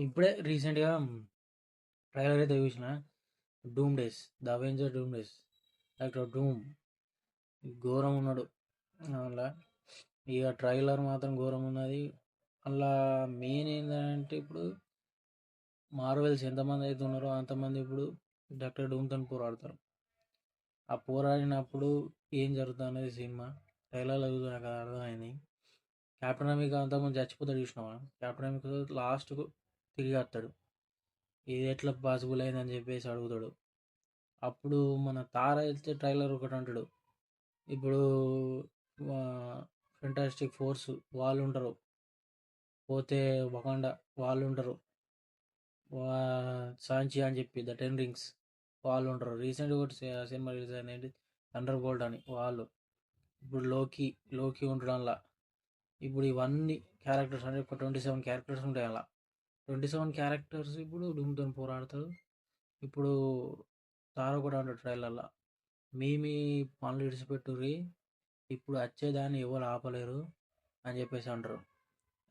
ఇప్పుడే రీసెంట్‌గా ట్రైలర్ అయితే చూసిన. Doomsday, the Avenger Doomsday, Doctor Doom ఘోరం ఉన్నాడు అలా. ఇక ట్రైలర్ మాత్రం ఘోరం ఉన్నది. అలా మెయిన్ ఏంటంటే ఇప్పుడు మార్వెల్స్ ఎంతమంది అయితే ఉన్నారో అంతమంది ఇప్పుడు డాక్టర్ డూమ్తో పోరాడతారు. ఆ పోరాడినప్పుడు ఏం జరుగుతుంది అనేది సినిమా ట్రైలర్లో చూసి నాకు అది అర్థమైంది. కెప్టెన్ అమెరికా అంతకుముందు చచ్చిపోతాడు చూసినావా? కెప్టెన్ అమెరికా లాస్ట్కు తిరిగి వస్తాడు. ఇది ఎట్లా పాసిబుల్ అయిందని చెప్పేసి అడుగుతాడు. అప్పుడు మన తార అయితే ట్రైలర్ ఒకటి అంటాడు, ఇప్పుడు ఫెంటాస్టిక్ ఫోర్స్ వాళ్ళు ఉంటారు, పోతే వకాండా వాళ్ళు ఉంటారు, సాంచి అని చెప్పి ద 10 రింగ్స్ వాళ్ళు ఉంటారు. రీసెంట్గా ఒకటి సినిమా రిలీజ్ అయింది ఏంటి, థండర్ బోల్ట్ అని వాళ్ళు. ఇప్పుడు లోకి లోకి ఉండడం అలా. ఇప్పుడు ఇవన్నీ క్యారెక్టర్స్ అంటే ఒక 27 క్యారెక్టర్స్ ఉంటాయి అలా. 27 క్యారెక్టర్స్ ఇప్పుడు డూమ్తో పోరాడతారు. ఇప్పుడు తార కూడా అంటాడు ట్రైలర్లో, మీ పనులు ఇడిచిపెట్టుర్రి, ఇప్పుడు వచ్చేదాన్ని ఎవరు ఆపలేరు అని చెప్పేసి అంటారు.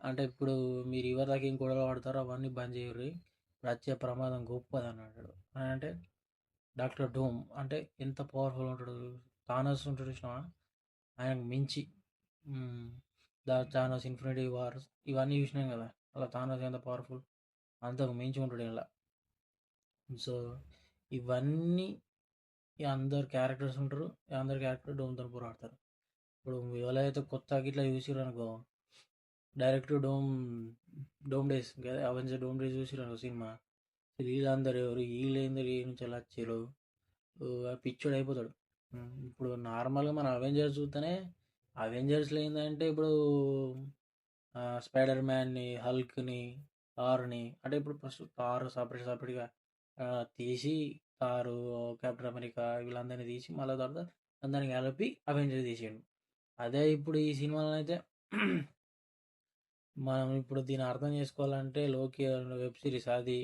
అంటే ఇప్పుడు మీరు ఎవరి దాకా ఏం గొడవ పడతారో అవన్నీ బంద్ చేయర్రి, ఇప్పుడు వచ్చే ప్రమాదం గొప్పది అని అంటాడు. అని అంటే డాక్టర్ డూమ్ అంటే ఎంత పవర్ఫుల్ ఉంటాడు. థానస్ ఉంటాడు చూసినావా, ఆయనకు మించి. థానస్ ఇన్ఫినిటీ వార్స్ ఇవన్నీ చూసినాం కదా, అలా థానస్ ఎంత పవర్ఫుల్, అంతకు మించి ఉంటాడు ఇలా. సో ఇవన్నీ ఈ అందరు క్యారెక్టర్స్ ఉంటారు, ఈ అందరు క్యారెక్టర్ డోమ్తో పోరాడతారు. ఇప్పుడు ఎవరైతే కొత్త ఇట్లా చూసిర్రు అనుకో, డైరెక్ట్ డోమ్ డేస్ కదా, అవెంజర్ డోమ్ డేస్ చూసిర్రు అనుకో సినిమా, వీళ్ళందరూ ఎవరు, వీళ్ళందరూ ఏ నుంచి ఎలా వచ్చారు, పిచ్చోడు అయిపోతాడు. ఇప్పుడు నార్మల్గా మన అవెంజర్స్ చూస్తేనే, అవెంజర్స్లో ఏంటంటే ఇప్పుడు స్పైడర్ మ్యాన్ని, హల్క్ని, థార్ని, అంటే ఇప్పుడు ఫస్ట్ థార్ సపరేట్గా తీసి, థారు, కెప్టెన్ అమెరికా వీళ్ళందరినీ తీసి మళ్ళీ తర్వాత అందరిని కలిపి అవెంజర్ తీసాడు. అదే ఇప్పుడు ఈ సినిమాలో అయితే మనం ఇప్పుడు దీన్ని అర్థం చేసుకోవాలంటే లోకి వెబ్ సిరీస్ అది,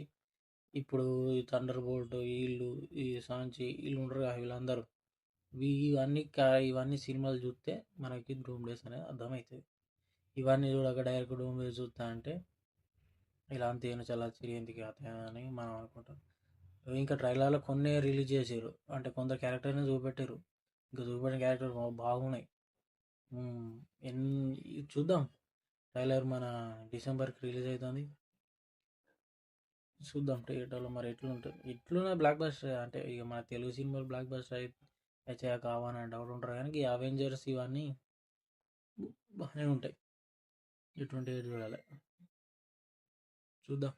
ఇప్పుడు ఈ థండర్ బోల్ట్ వీళ్ళు, ఈ సాంచి వీళ్ళు ఉంటారు కదా, వీళ్ళందరూ ఇవన్నీ సినిమాలు చూస్తే మనకి డూమ్ డేస్ అనేది అర్థమవుతుంది. ఇవన్నీ చూడక డైరెక్ట్ డూమ్ డేస్ చూస్తా అంటే ఇలా అంతేను చాలా చిరియంతికి అని మనం అనుకుంటాం. ఇంకా ట్రైలర్లో కొన్ని రిలీజ్ చేసారు, అంటే కొందరు క్యారెక్టర్ని చూపెట్టారు, ఇంకా చూపెట్టిన క్యారెక్టర్ బాగున్నాయి. చూద్దాం. ట్రైలర్ మన డిసెంబర్కి రిలీజ్ అవుతుంది, చూద్దాం థియేటర్లో మరి ఎట్లుంటుంది. ఎట్లున్నా బ్లాక్ బస్టర్ అంటే ఇక మన తెలుగు సినిమాలు బ్లాక్ బస్టర్ అయితే కావాలని డౌట్ ఉంటారు, కానీ ఈ అవెంజర్స్ ఇవన్నీ బాగానే ఉంటాయి. ఎటువంటి చూడాలి, చూద్దాం.